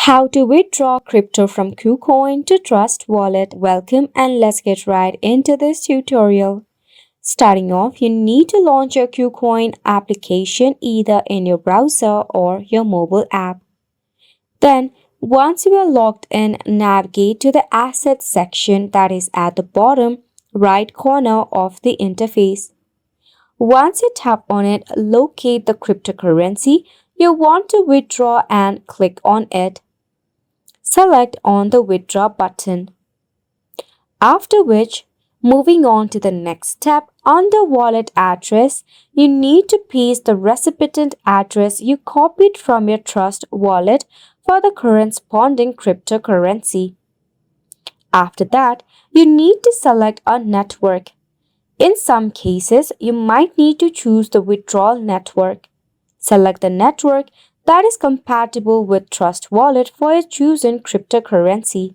How to withdraw crypto from Kucoin to Trust Wallet. Welcome and let's get right into this tutorial. Starting off, you need to launch your Kucoin application either in your browser or your mobile app. Then, once you are logged in, navigate to the Assets section that is at the bottom right corner of the interface. Once you tap on it, locate the cryptocurrency you want to withdraw and click on it. Select on the withdraw button. After which, moving on to the next step, under wallet address, you need to paste the recipient address you copied from your Trust wallet for the corresponding cryptocurrency. After that, you need to select a network. In some cases, you might need to choose the withdrawal network. Select the network that is compatible with Trust Wallet for your chosen cryptocurrency.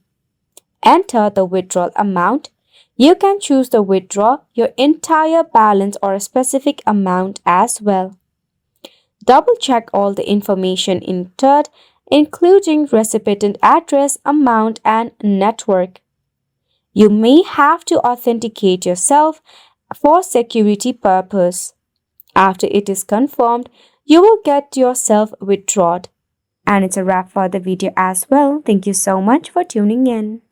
Enter the withdrawal amount. You can choose to withdraw your entire balance or a specific amount as well. Double check all the information entered, including recipient address, amount, and network. You may have to authenticate yourself for security purpose. After it is confirmed, you will get yourself withdrawn. And it's a wrap for the video as well. Thank you so much for tuning in.